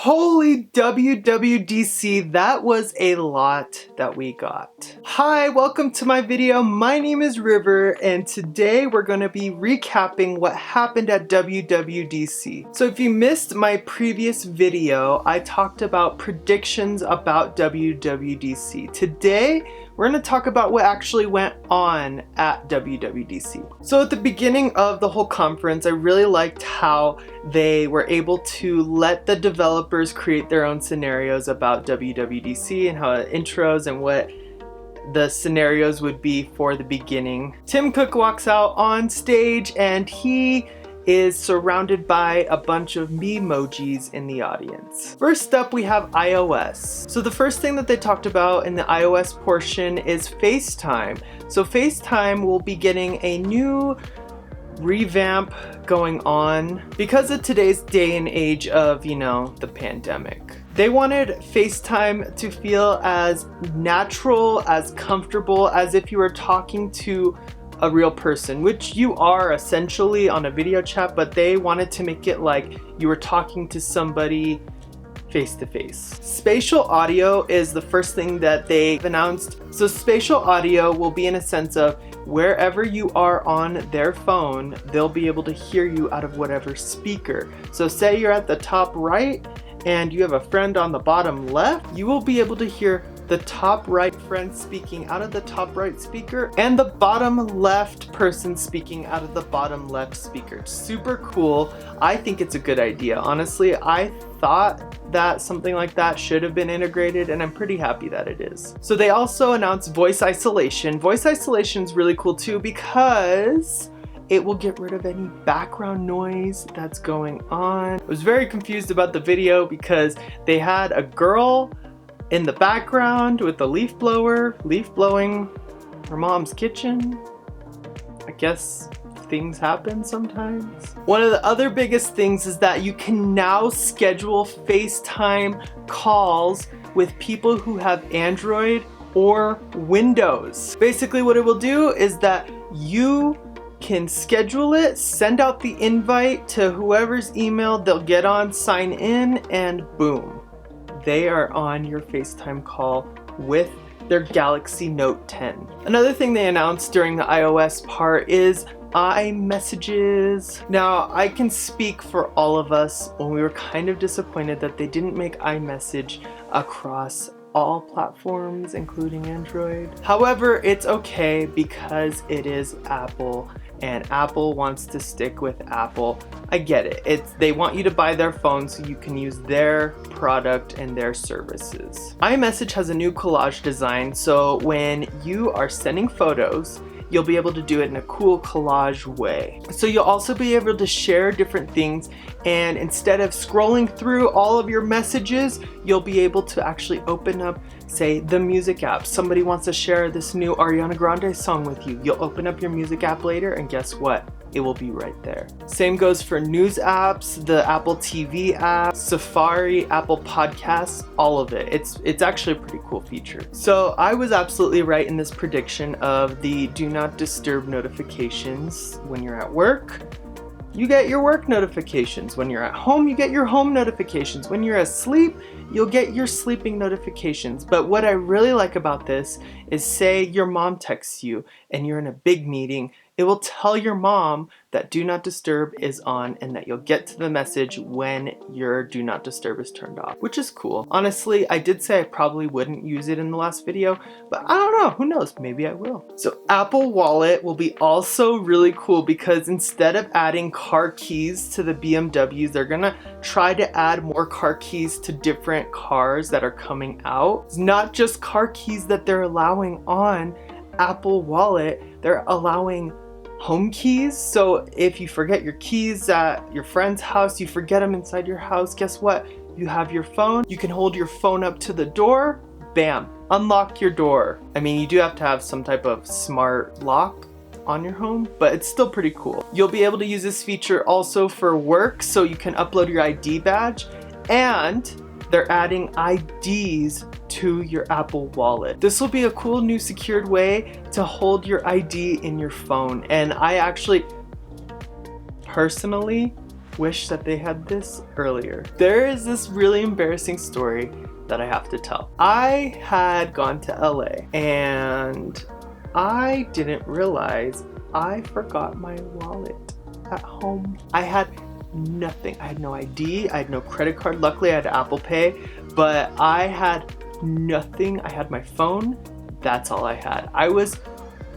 Holy WWDC, that was a lot that we got. Hi, welcome to my video. My name is River, and today we're going to be recapping what happened at WWDC. So if you missed my previous video, I talked about predictions about WWDC. Today, we're going to talk about what actually went on at WWDC. So at the beginning of the whole conference, I really liked how they were able to let the developers create their own scenarios about WWDC and how intros and what the scenarios would be for the beginning. Tim Cook walks out on stage and he is surrounded by a bunch of memojis in the audience. First up, we have iOS. So the first thing that they talked about in the iOS portion is FaceTime. So FaceTime will be getting a new revamp going on because of today's day and age of, the pandemic. They wanted FaceTime to feel as natural, as comfortable as if you were talking to a real person, which you are essentially on a video chat, but they wanted to make it like you were talking to somebody face to face. Spatial audio is the first thing that they announced. So spatial audio will be in a sense of wherever you are on their phone, they'll be able to hear you out of whatever speaker. So say you're at the top right and you have a friend on the bottom left, you will be able to hear the top right friend speaking out of the top right speaker and the bottom left person speaking out of the bottom left speaker. Super cool. I think it's a good idea. Honestly, I thought that something like that should have been integrated, and I'm pretty happy that it is. So they also announced voice isolation. Voice isolation is really cool too because it will get rid of any background noise that's going on. I was very confused about the video because they had a girl in the background with a leaf blower, leaf blowing her mom's kitchen. I guess things happen sometimes. One of the other biggest things is that you can now schedule FaceTime calls with people who have Android or Windows. Basically what it will do is that you can schedule it, send out the invite to whoever's email, they'll get on, sign in, and boom. They are on your FaceTime call with their Galaxy Note 10. Another thing they announced during the iOS part is iMessages. Now, I can speak for all of us when we were kind of disappointed that they didn't make iMessage across all platforms, including Android. However, it's okay because it is Apple and Apple wants to stick with Apple. I get it. They want you to buy their phone so you can use their product and their services. iMessage has a new collage design, so when you are sending photos, you'll be able to do it in a cool collage way. So you'll also be able to share different things, and instead of scrolling through all of your messages, you'll be able to actually open up, say, the music app. Somebody wants to share this new Ariana Grande song with you. You'll open up your music app later, and guess what? It will be right there. Same goes for news apps, the Apple TV app, Safari, Apple Podcasts, all of it. It's actually a pretty cool feature. So I was absolutely right in this prediction of the do not disturb notifications. When you're at work, you get your work notifications. When you're at home, you get your home notifications. When you're asleep, you'll get your sleeping notifications. But what I really like about this is, say your mom texts you and you're in a big meeting, it will tell your mom that do not disturb is on and that you'll get to the message when your do not disturb is turned off, which is cool. Honestly, I did say I probably wouldn't use it in the last video, but I don't know, who knows, maybe I will. So Apple Wallet will be also really cool because instead of adding car keys to the BMWs, they're gonna try to add more car keys to different cars that are coming out. It's not just car keys that they're allowing on Apple Wallet, they're allowing home keys. So if you forget your keys at your friend's house, you forget them inside your house, guess what? You have your phone, you can hold your phone up to the door, bam, unlock your door. I mean, you do have to have some type of smart lock on your home, but it's still pretty cool. You'll be able to use this feature also for work, so you can upload your ID badge, and they're adding IDs to your Apple Wallet. This will be a cool new secured way to hold your ID in your phone, and I actually personally wish that they had this earlier. There is this really embarrassing story that I have to tell. I had gone to LA and I didn't realize I forgot my wallet at home. I had nothing. I had no ID, I had no credit card. Luckily I had Apple Pay, but I had nothing. I had my phone. That's all I had. I was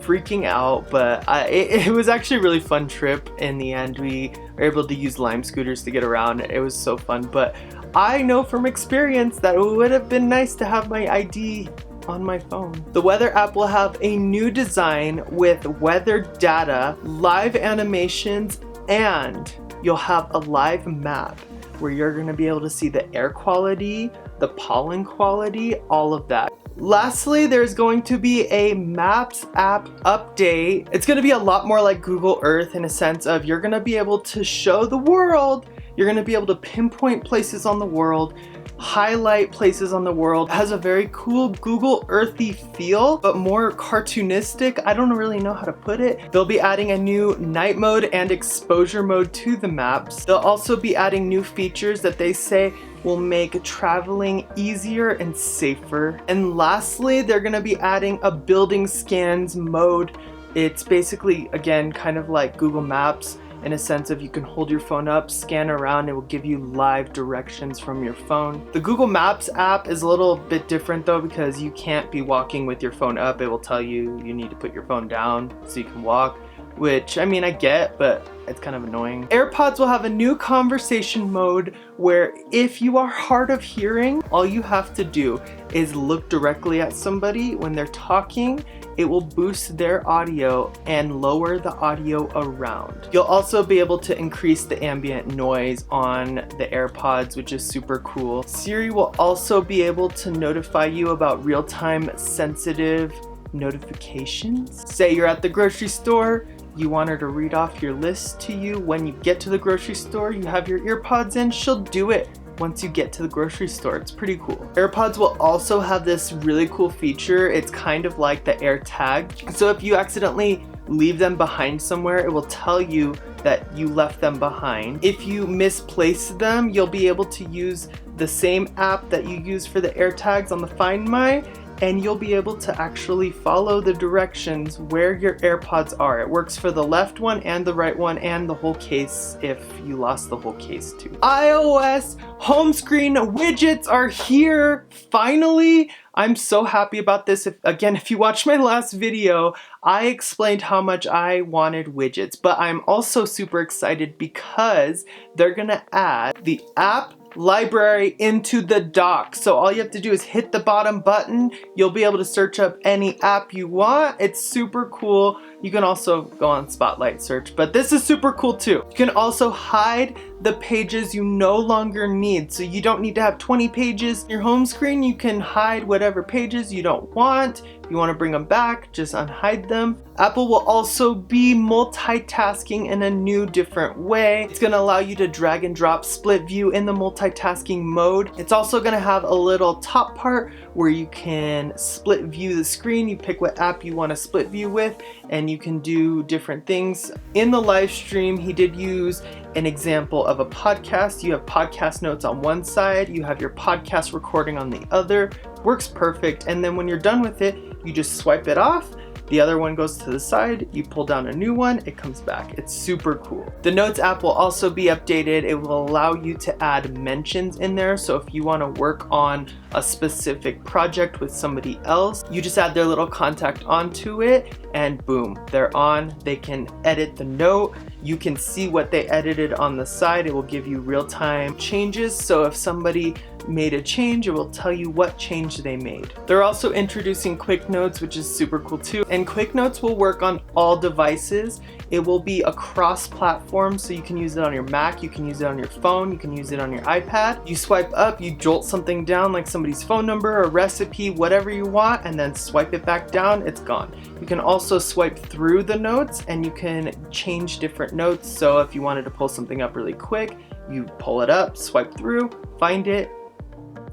freaking out, but it was actually a really fun trip. In the end, we were able to use Lime scooters to get around. It was so fun, but I know from experience that it would have been nice to have my ID on my phone. The weather app will have a new design with weather data, live animations, and you'll have a live map where you're gonna be able to see the air quality, the pollen quality, all of that. Lastly, there's going to be a Maps app update. It's gonna be a lot more like Google Earth in a sense of you're gonna be able to show the world, you're gonna be able to pinpoint places on the world, highlight places on the world. It has a very cool Google Earthy feel, but more cartoonistic. I don't really know how to put it. They'll be adding a new night mode and exposure mode to the maps. They'll also be adding new features that they say will make traveling easier and safer. And lastly, they're gonna be adding a building scans mode. It's basically, again, kind of like Google Maps, in a sense of you can hold your phone up, scan around, it will give you live directions from your phone. The Google Maps app is a little bit different though, because you can't be walking with your phone up. It will tell you you need to put your phone down so you can walk, which I mean I get, but it's kind of annoying. AirPods will have a new conversation mode where if you are hard of hearing, all you have to do is look directly at somebody when they're talking. It will boost their audio and lower the audio around. You'll also be able to increase the ambient noise on the AirPods, which is super cool. Siri will also be able to notify you about real-time sensitive notifications. Say you're at the grocery store, you want her to read off your list to you when you get to the grocery store, you have your earpods in, she'll do it once you get to the grocery store. It's pretty cool. AirPods will also have this really cool feature. It's kind of like the AirTag. So if you accidentally leave them behind somewhere, it will tell you that you left them behind. If you misplace them, you'll be able to use the same app that you use for the AirTags on the Find My, and you'll be able to actually follow the directions where your AirPods are. It works for the left one and the right one and the whole case if you lost the whole case too. iOS home screen widgets are here, finally. I'm so happy about this. If you watched my last video, I explained how much I wanted widgets, but I'm also super excited because they're gonna add the app library into the dock. So all you have to do is hit the bottom button. You'll be able to search up any app you want. It's super cool. You can also go on Spotlight search, but this is super cool too. You can also hide the pages you no longer need. So you don't need to have 20 pages in your home screen. You can hide whatever pages you don't want. If you want to bring them back, just unhide them. Apple will also be multitasking in a new different way. It's going to allow you to drag and drop split view in the multitasking mode. It's also going to have a little top part where you can split view the screen. You pick what app you want to split view with, and you can do different things. In the live stream, he did use an example of a podcast. You have podcast notes on one side, you have your podcast recording on the other. Works perfect. And then when you're done with it, you just swipe it off. The other one goes to the side, you pull down a new one, it comes back. It's super cool. The Notes app will also be updated. It will allow you to add mentions in there. So if you want to work on a specific project with somebody else, you just add their little contact onto it and boom, they're on. They can edit the note. You can see what they edited on the side. It will give you real-time changes. So if somebody made a change, it will tell you what change they made. They're also introducing Quick Notes, which is super cool too. And Quick Notes will work on all devices. It will be across platforms, so you can use it on your Mac, you can use it on your phone, you can use it on your iPad. You swipe up, you jolt something down like somebody's phone number, a recipe, whatever you want, and then swipe it back down, it's gone. You can also swipe through the notes and you can change different notes. So if you wanted to pull something up really quick, you pull it up, swipe through, find it,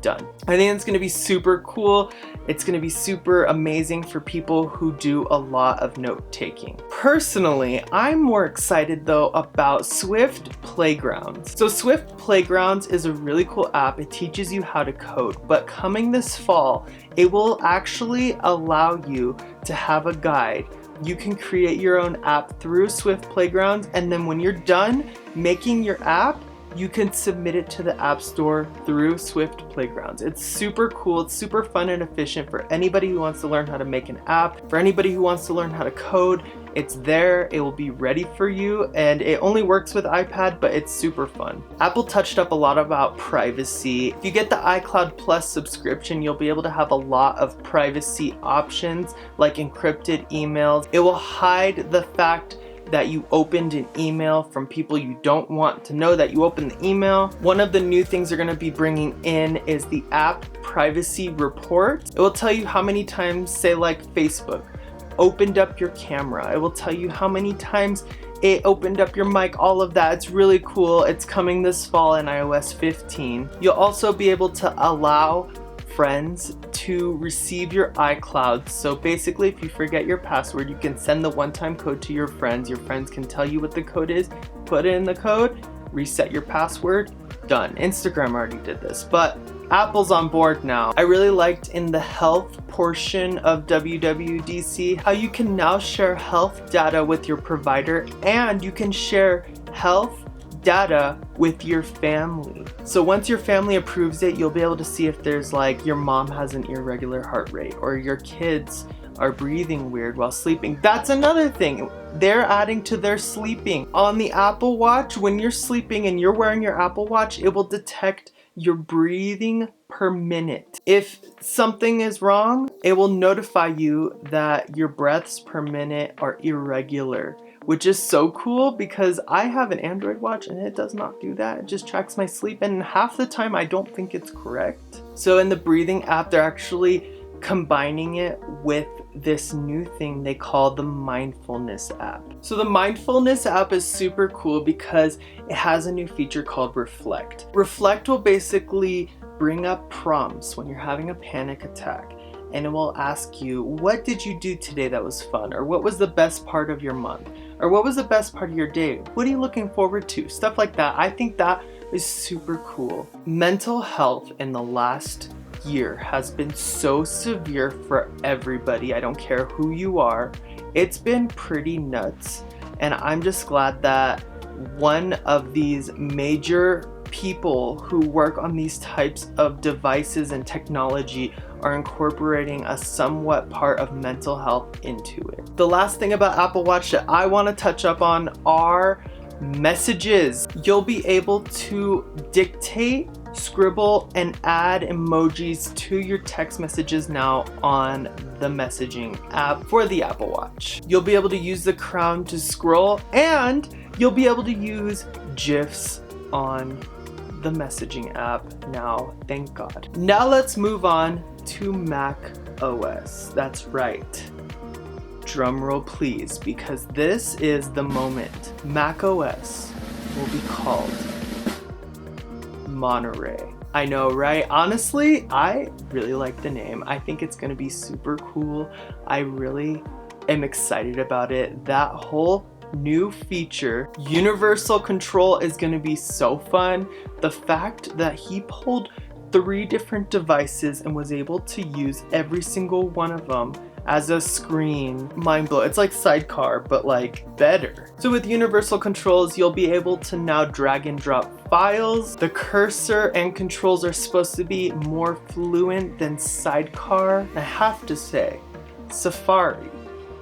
done. I think it's going to be super cool. It's going to be super amazing for people who do a lot of note taking. Personally, I'm more excited though about Swift Playgrounds. So Swift Playgrounds is a really cool app. It teaches you how to code, but coming this fall, it will actually allow you to have a guide. You can create your own app through Swift Playgrounds, and then when you're done making your app, you can submit it to the App Store through Swift Playgrounds. It's super cool, it's super fun and efficient for anybody who wants to learn how to make an app, for anybody who wants to learn how to code. It's there, it will be ready for you, and it only works with iPad, but it's super fun. Apple touched up a lot about privacy. If you get the iCloud Plus subscription, you'll be able to have a lot of privacy options like encrypted emails. It will hide the fact that you opened an email from people you don't want to know that you opened the email. One of the new things they're going to be bringing in is the app privacy report. It will tell you how many times, say like Facebook, opened up your camera. It will tell you how many times it opened up your mic, all of that. It's really cool. It's coming this fall in iOS 15. You'll also be able to allow friends to receive your iCloud. So basically, if you forget your password, you can send the one-time code to your friends. Your friends can tell you what the code is, put in the code, reset your password, done. Instagram already did this, but Apple's on board now. I really liked in the health portion of WWDC how you can now share health data with your provider, and you can share health data with your family. So once your family approves it, you'll be able to see if there's like your mom has an irregular heart rate or your kids are breathing weird while sleeping. That's another thing. They're adding to their sleeping. On the Apple Watch, when you're sleeping and you're wearing your Apple Watch, it will detect your breathing per minute. If something is wrong, it will notify you that your breaths per minute are irregular, which is so cool because I have an Android watch and it does not do that. It just tracks my sleep, and half the time I don't think it's correct. So in the breathing app, they're actually combining it with this new thing they call the Mindfulness App. So the Mindfulness App is super cool because it has a new feature called Reflect. Reflect will basically bring up prompts when you're having a panic attack, and it will ask you, what did you do today that was fun? Or what was the best part of your month? Or what was the best part of your day? What are you looking forward to? Stuff like that. I think that is super cool. Mental health in the last year has been so severe for everybody. I don't care who you are. It's been pretty nuts. And I'm just glad that one of these major people who work on these types of devices and technology are incorporating a somewhat part of mental health into it. The last thing about Apple Watch that I want to touch up on are messages. You'll be able to dictate, scribble, and add emojis to your text messages now on the messaging app for the Apple Watch. You'll be able to use the crown to scroll, and you'll be able to use GIFs on the messaging app now, thank God. Now let's move on to Mac OS. That's right. Drum roll please, because this is the moment. Mac OS will be called Monterey. I know, right? Honestly, I really like the name. I think it's gonna be super cool. I really am excited about it. That whole new feature, universal control, is going to be so fun. The fact that he pulled 3 different devices and was able to use every single one of them as a screen, mind blow. It's like Sidecar, but like better. So with universal controls, you'll be able to now drag and drop files. The cursor and controls are supposed to be more fluent than Sidecar. I have to say, Safari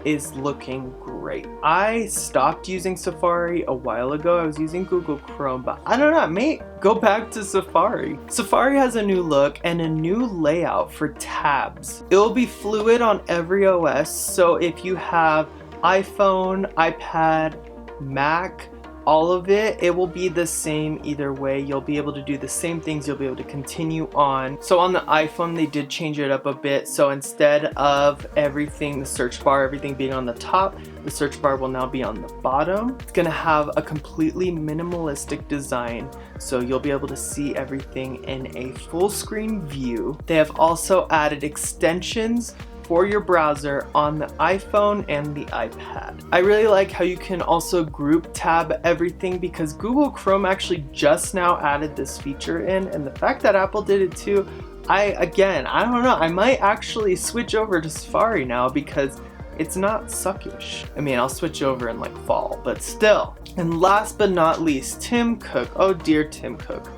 is looking great. I stopped using Safari a while ago. I was using Google Chrome, but I don't know, I may go back to Safari. Safari has a new look and a new layout for tabs. It will be fluid on every OS, so if you have iPhone, iPad, Mac, all of it, it will be the same either way. You'll be able to do the same things. You'll be able to continue on. So on the iPhone, they did change it up a bit. So instead of everything, the search bar, everything being on the top, the search bar will now be on the bottom. It's gonna have a completely minimalistic design, so you'll be able to see everything in a full screen view. They have also added extensions for your browser on the iPhone and the iPad. I really like how you can also group tab everything, because Google Chrome actually just now added this feature in, and the fact that Apple did it too, I don't know, I might actually switch over to Safari now because it's not suckish. I mean, I'll switch over in like fall, but still. And last but not least, Tim Cook. Oh dear, Tim Cook.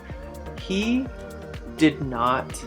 He did not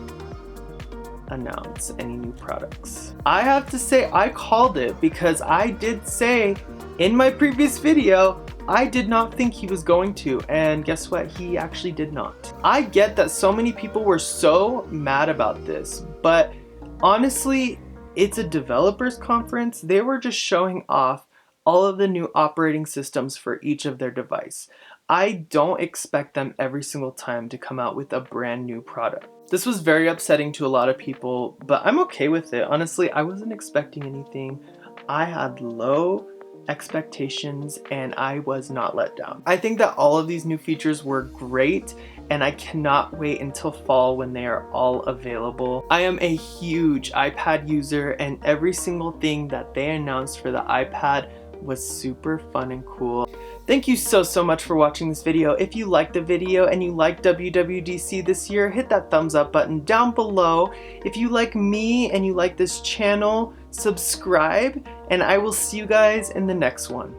announce any new products. I have to say I called it, because I did say in my previous video I did not think he was going to, and guess what? He actually did not. I get that so many people were so mad about this, but honestly, it's a developers conference. They were just showing off all of the new operating systems for each of their device. I don't expect them every single time to come out with a brand new product. This was very upsetting to a lot of people, but I'm okay with it. Honestly, I wasn't expecting anything. I had low expectations and I was not let down. I think that all of these new features were great, and I cannot wait until fall when they are all available. I am a huge iPad user, and every single thing that they announced for the iPad was super fun and cool. Thank you so much for watching this video. If you liked the video and you like WWDC this year, hit that thumbs up button down below. If you like me and you like this channel, subscribe, and I will see you guys in the next one.